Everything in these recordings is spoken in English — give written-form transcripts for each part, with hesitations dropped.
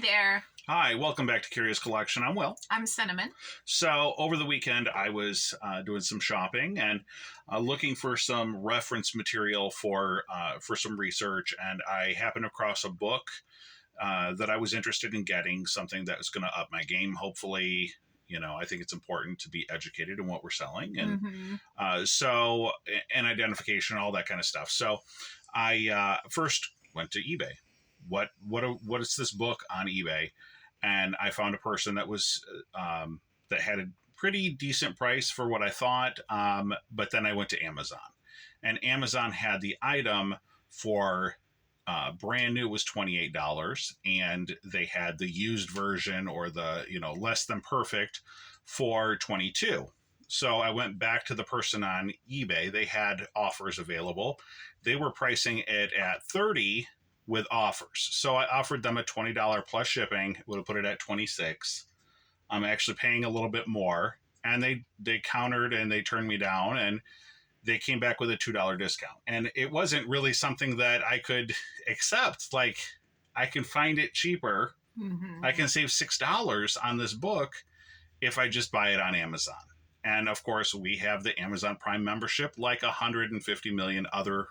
there. Hi, welcome back to Curious Collection. I'm Will. I'm Cinnamon. So over the weekend, I was doing some shopping and looking for some reference material for some research, and I happened across a book that I was interested in getting, something that was going to up my game. Hopefully, I think it's important to be educated in what we're selling, and and identification, all that kind of stuff. So I first went to eBay. What is this book on eBay? And I found a person that was that had a pretty decent price for what I thought. But then I went to Amazon, and Amazon had the item for brand new was $28, and they had the used version, or the less than perfect, for $22. So I went back to the person on eBay. They had offers available. They were pricing it at $30 with offers. So I offered them a $20 plus shipping, would have put it at $26. I'm actually paying a little bit more, and they countered and they turned me down, and they came back with a $2 discount. And it wasn't really something that I could accept. Like, I can find it cheaper. Mm-hmm. I can save $6 on this book if I just buy it on Amazon. And of course, we have the Amazon Prime membership, like 150 million other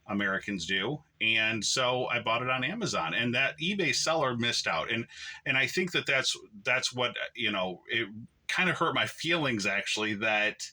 Americans do. And so I bought it on Amazon, and that eBay seller missed out. And I think that's what, it kind of hurt my feelings, actually, that,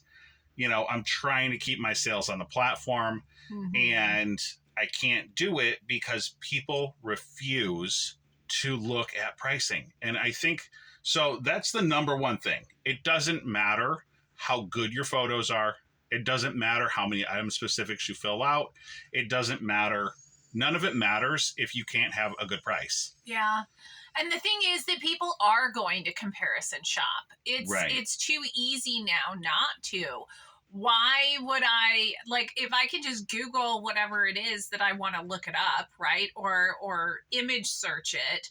I'm trying to keep my sales on the platform, mm-hmm. and I can't do it because people refuse to look at pricing. And I think, so that's the number one thing. It doesn't matter how good your photos are. It doesn't matter how many item specifics you fill out. It doesn't matter. None of it matters if you can't have a good price. Yeah. And the thing is that people are going to comparison shop. It's too easy now not to. Why would I, if I can just Google whatever it is that I want to look it up, right? Or image search it,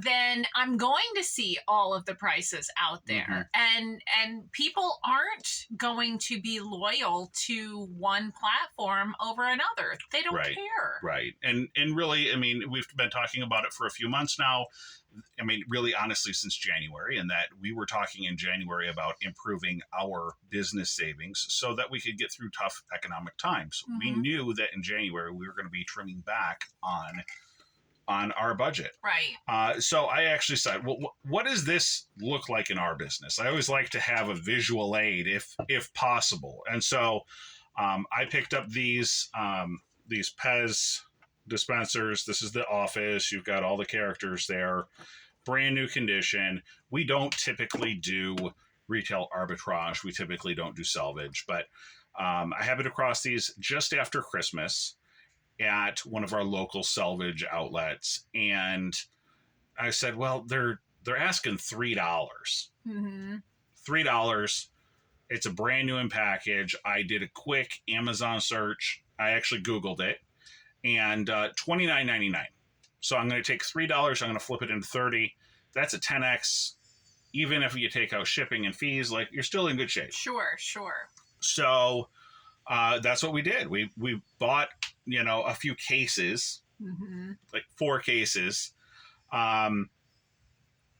then I'm going to see all of the prices out there. Mm-hmm. And people aren't going to be loyal to one platform over another. They don't care. Right. And really, I mean, we've been talking about it for a few months now. I mean, really, honestly, since January, and that we were talking in January about improving our business savings so that we could get through tough economic times. Mm-hmm. We knew that in January we were going to be trimming back on our budget. Right. So I actually said, well, what does this look like in our business? I always like to have a visual aid if possible. And so I picked up these Pez dispensers. This is the office. You've got all the characters there. Brand new condition. We don't typically do retail arbitrage. We typically don't do salvage. But I happened across these just after Christmas at one of our local salvage outlets, and I said, well, they're asking $3. Mm-hmm. $3. It's a brand new in package. I did a quick Amazon search. I actually Googled it, and $29.99. So I'm going to take $3. I'm going to flip it into $30. That's a 10x. Even if you take out shipping and fees, you're still in good shape. Sure. So that's what we did. We bought a few cases, mm-hmm. like 4 cases, and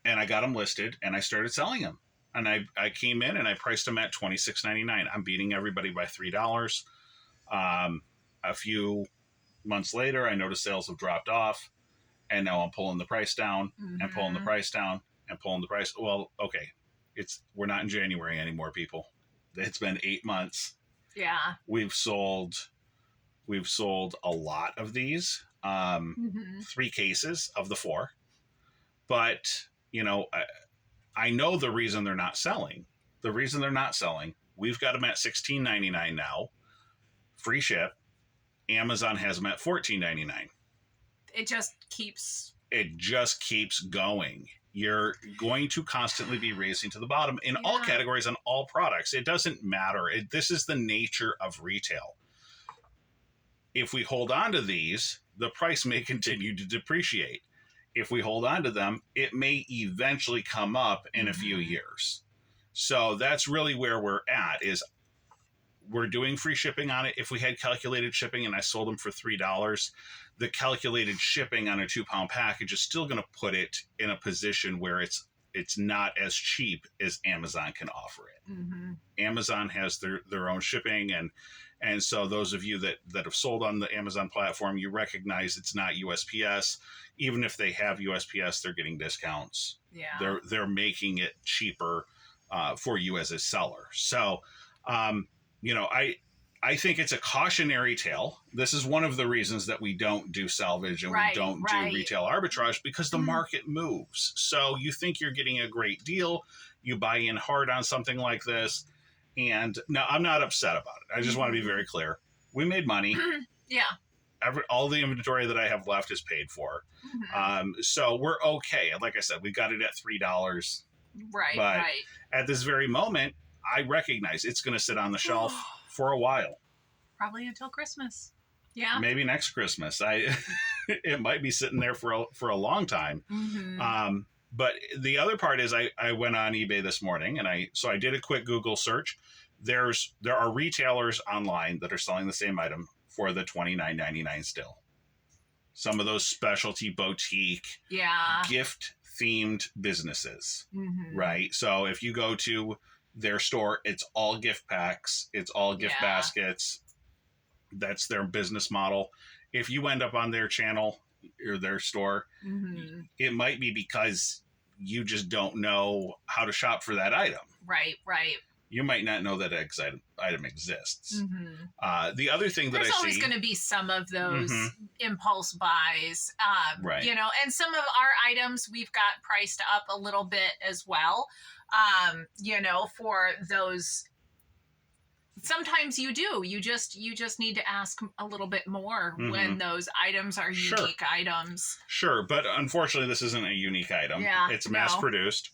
I got them listed, and I started selling them. And I came in and I priced them at $26.99. I'm beating everybody by $3. A few months later, I noticed sales have dropped off, and now I'm pulling the price down, mm-hmm. and pulling the price down, and pulling the price. Well, okay, we're not in January anymore, people. It's been 8 months. Yeah, we've sold a lot of these, mm-hmm. 3 cases of the 4, but I know the reason they're not selling. The reason they're not selling, we've got them at $16.99 now, free ship. Amazon has them at $14.99. It just keeps going. You're going to constantly be racing to the bottom in all categories, on all products. It doesn't matter. This is the nature of retail. If we hold on to these, the price may continue to depreciate. If we hold on to them, it may eventually come up in a few years. So that's really where we're at, is we're doing free shipping on it. If we had calculated shipping and I sold them for $3, the calculated shipping on a 2-pound package is still going to put it in a position where it's not as cheap as Amazon can offer it. Mm-hmm. Amazon has their own shipping, and so those of you that have sold on the Amazon platform, you recognize it's not USPS. Even if they have USPS, they're getting discounts. Yeah, they're making it cheaper for you as a seller. So, I think it's a cautionary tale. This is one of the reasons that we don't do salvage and we don't do retail arbitrage, because the market moves. So you think you're getting a great deal, you buy in hard on something like this, and no, I'm not upset about it. I just want to be very clear. We made money. Yeah. All the inventory that I have left is paid for. Mm-hmm. So we're okay. Like I said, we got it at $3. Right. At this very moment, I recognize it's going to sit on the shelf for a while. Probably until Christmas. Yeah. Maybe next Christmas. It might be sitting there for a long time. Mm-hmm. But the other part is I went on eBay this morning and I did a quick Google search. There are retailers online that are selling the same item for the $29.99 still. Some of those specialty boutique, gift themed businesses, right? So if you go to their store, it's all gift packs, it's all gift baskets. That's their business model. If you end up on their channel or their store, it might be because you just don't know how to shop for that item. Right. You might not know that item exists. The other thing that there's I see... always going to be some of those impulse buys, right. And some of our items we've got priced up a little bit as well, for those. Sometimes you do. You just need to ask a little bit more when those items are unique items. Sure, but unfortunately, this isn't a unique item. Yeah, it's mass produced.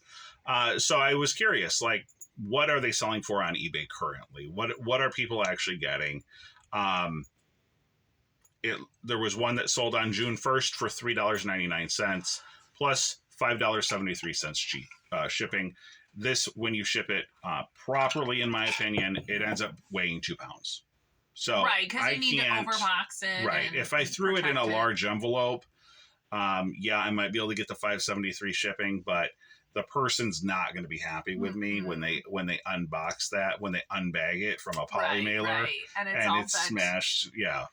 So I was curious, like, what are they selling for on eBay currently? What are people actually getting? There was one that sold on June 1st for $3.99 plus $5.73 shipping. This, when you ship it properly, in my opinion, it ends up weighing 2 pounds. So because you need to overbox it. Right. If I threw it in a large envelope, I might be able to get the $5.73 shipping, but the person's not going to be happy with me when they unbox that, when they unbag it from a poly mailer, and it's smashed. Yeah.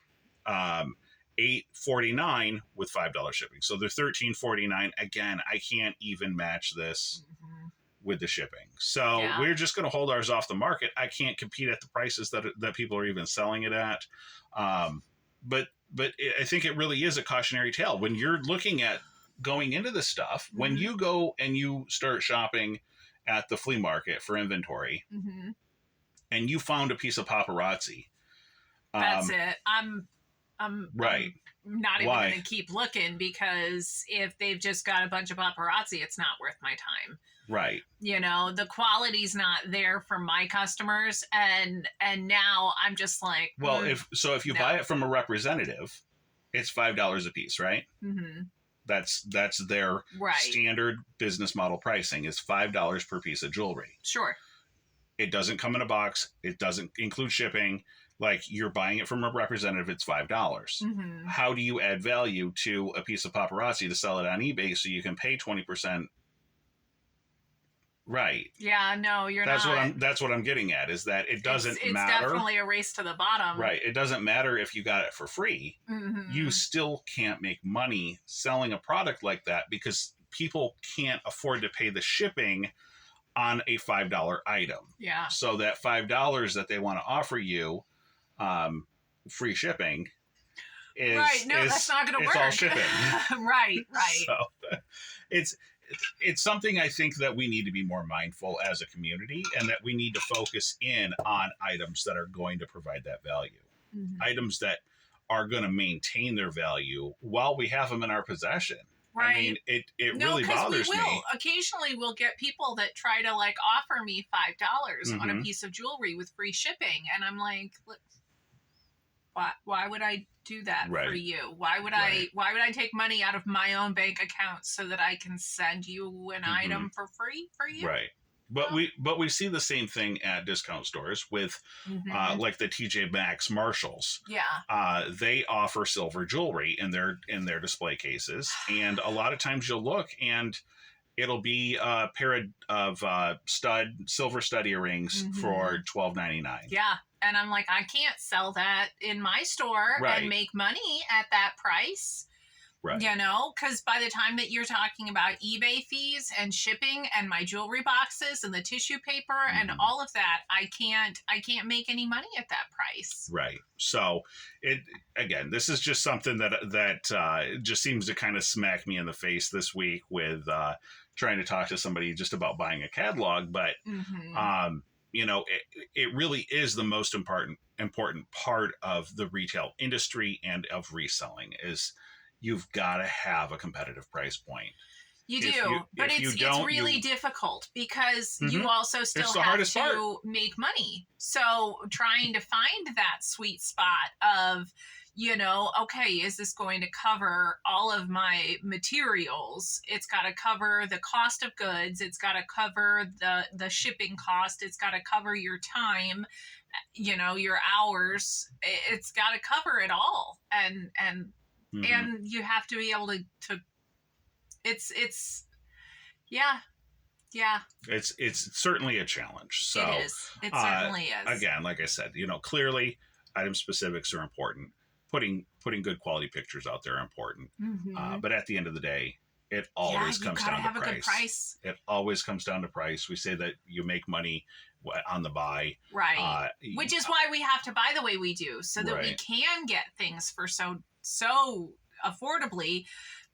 $8.49 with $5 shipping. So they're $13.49. Again, I can't even match this with the shipping. So we're just going to hold ours off the market. I can't compete at the prices that people are even selling it at. But I think it really is a cautionary tale when you're looking at going into this stuff. When you go and you start shopping at the flea market for inventory and you found a piece of paparazzi. That's it. I'm right. I'm not even going to keep looking, because if they've just got a bunch of paparazzi, it's not worth my time. Right. The quality's not there for my customers. And now I'm just like, well, if you buy it from a representative, it's $5 a piece, right? That's their standard business model pricing is $5 per piece of jewelry. Sure. It doesn't come in a box. It doesn't include shipping. Like, you're buying it from a representative, it's $5. How do you add value to a piece of paparazzi to sell it on eBay so you can pay 20%? Right. Yeah, no, that's not. That's what I'm getting at, is that it doesn't matter. It's definitely a race to the bottom. Right. It doesn't matter if you got it for free. You still can't make money selling a product like that, because people can't afford to pay the shipping on a $5 item. Yeah. So that $5 that they want to offer you, free shipping, is right. No, that's not going to work. It's all shipping. Right. So it's something I think that we need to be more mindful as a community, and that we need to focus in on items that are going to provide that value, items that are going to maintain their value while we have them in our possession. Right. I mean, it really bothers me. Occasionally we'll get people that try to offer me $5 on a piece of jewelry with free shipping, and I'm like, why would I do that for you? Why would I take money out of my own bank account so that I can send you an item for free for you? Right. But we see the same thing at discount stores with like the TJ Maxx, Marshalls. Yeah. They offer silver jewelry in their display cases, and a lot of times you'll look and it'll be a pair of silver stud earrings for $12.99. Yeah. And I'm like, I can't sell that in my store and make money at that price. Right. You know, because by the time that you're talking about eBay fees and shipping and my jewelry boxes and the tissue paper and all of that, I can't make any money at that price. Right. So this is just something that just seems to kind of smack me in the face this week with trying to talk to somebody just about buying a catalog. But, you know, it really is the most important part of the retail industry and of reselling is you've got to have a competitive price point. You do, but it's really difficult because you also still have to make money. So trying to find that sweet spot of, you know, okay, is this going to cover all of my materials? It's got to cover the cost of goods. It's got to cover the shipping cost. It's got to cover your time, you know, your hours. It's got to cover it all. And you have to be able to it's certainly a challenge. So it is. It certainly is. Again, like I said, you know, clearly item specifics are important. Putting good quality pictures out there are important. But at the end of the day, it always comes down to price. It always comes down to price. We say that you make money on the buy. Right. Which is why we have to buy the way we do, so that we can get things for so affordably,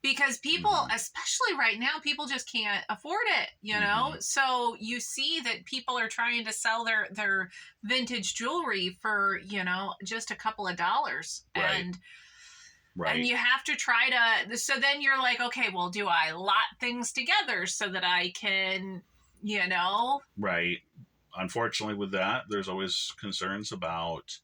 because people, especially right now, people just can't afford it, you know? So you see that people are trying to sell their vintage jewelry for, you know, just a couple of dollars. And you have to try to, so then you're like, okay, well, do I lot things together so that I can, you know? Right. Unfortunately with that, there's always concerns about,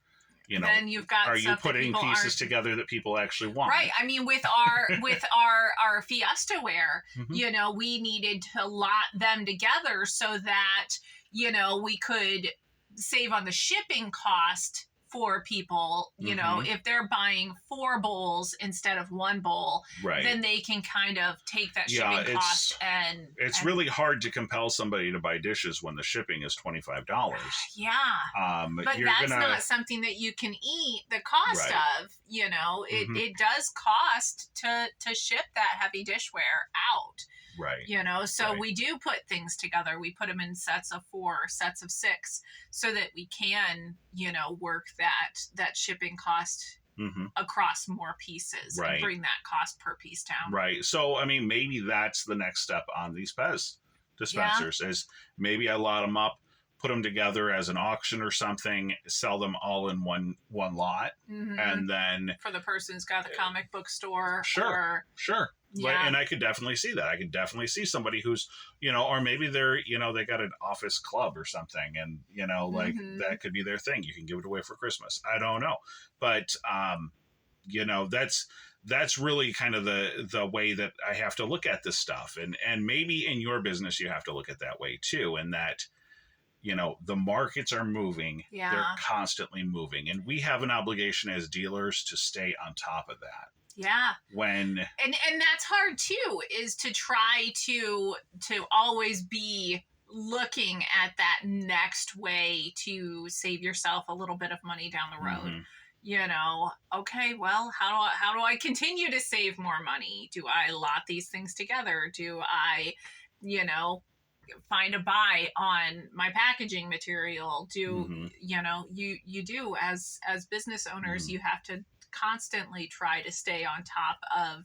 you know, then you've got, are you putting pieces together that people actually want? Right. I mean, with our Fiesta wear, you know, we needed to lot them together so that, you know, we could save on the shipping cost for people. You know, if they're buying 4 bowls instead of 1 bowl, then they can kind of take that shipping cost and it's really hard to compel somebody to buy dishes when the shipping is $25. Yeah. But that's not something that you can eat the cost of, you know. It does cost to ship that heavy dishware out. Right. You know, so we do put things together. We put them in sets of 4, sets of 6, so that we can, you know, work that shipping cost across more pieces and bring that cost per piece down. Right. So, I mean, maybe that's the next step on these Pez dispensers is maybe I lot them up, put them together as an auction or something, sell them all in one lot. And then for the person who's got the comic book store. Sure. Yeah. And I could definitely see that. I could definitely see somebody who's, you know, or maybe they're, you know, they got an office club or something, and, you know, like that could be their thing. You can give it away for Christmas. I don't know. But, you know, that's really kind of the way that I have to look at this stuff. And maybe in your business, you have to look at that way too. And that, you know, the markets are moving. Yeah. They're constantly moving. And we have an obligation as dealers to stay on top of that. Yeah. And that's hard too, is to try to always be looking at that next way to save yourself a little bit of money down the road. You know, okay, well, how do I continue to save more money? Do I lot these things together? Do I, you know, find a buy on my packaging material? Do you know, you do as business owners, you have to constantly try to stay on top of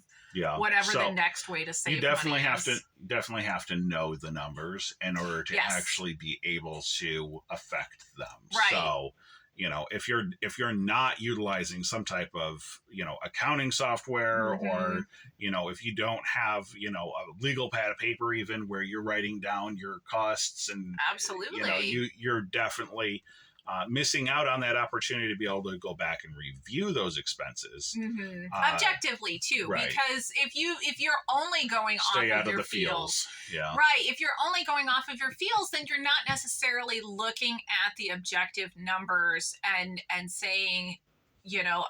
whatever the next way to save you definitely have to know the numbers in order to actually be able to affect them. So, you know, if you're not utilizing some type of, you know, accounting software, or, you know, if you don't have, you know, a legal pad of paper even where you're writing down your costs, and absolutely, you know, you're definitely missing out on that opportunity to be able to go back and review those expenses objectively too, right. Because if you're only going Stay off out of your feels, yeah, right, if you're only going off of your feels, then you're not necessarily looking at the objective numbers and saying,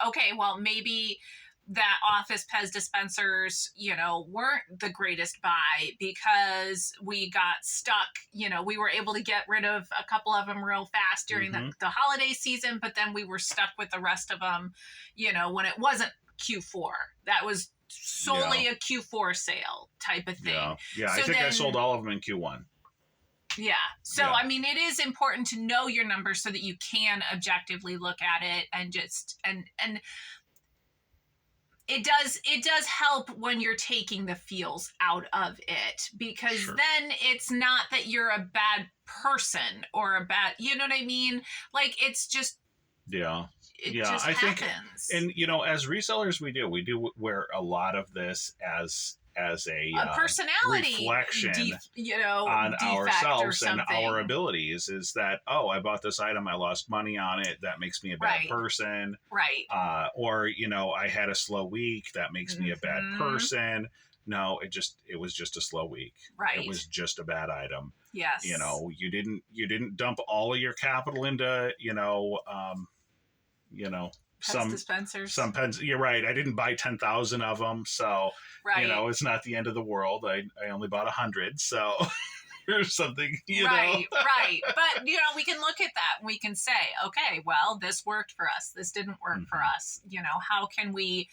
okay, well, maybe that Office Pez dispensers, weren't the greatest buy because we got stuck. We were able to get rid of a couple of them real fast during the holiday season, but then we were stuck with the rest of them, when it wasn't Q4. That was solely a Q4 sale type of thing. Yeah. So I think I sold all of them in Q1. Yeah. So, I mean, it is important to know your numbers so that you can objectively look at it and just, and it does help when you're taking the feels out of it, because then it's not that you're a bad person or a bad, you know what I mean? Like, it's just, it just I happens. think, and as resellers, we do wear a lot of this as a personality reflection on ourselves and our abilities. Is that, I bought this item, I lost money on it, that makes me a bad person, right? Or I had a slow week, that makes me a bad person. No, it was just a slow week, right? It was just a bad item. Yes. You didn't dump all of your capital into Pez dispensers. Some pens. You're right. I didn't buy 10,000 of them, so it's not the end of the world. I only bought 100, so or something. Right. But we can look at that and we can say, okay, well, this worked for us. This didn't work for us. How can we,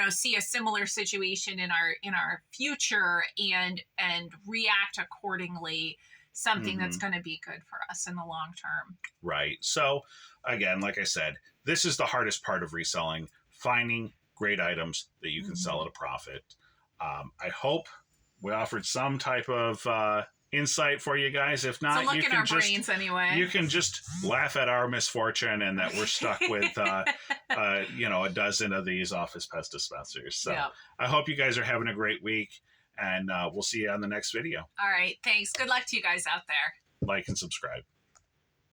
see a similar situation in our future and react accordingly? Something that's going to be good for us in the long term. Right. So again, like I said, this is the hardest part of reselling, finding great items that you can sell at a profit. I hope we offered some type of insight for you guys. If not, you can brains anyway. You can just laugh at our misfortune and that we're stuck with a dozen of these Office Pez dispensers. So I hope you guys are having a great week, and we'll see you on the next video. All right. Thanks. Good luck to you guys out there. Like and subscribe.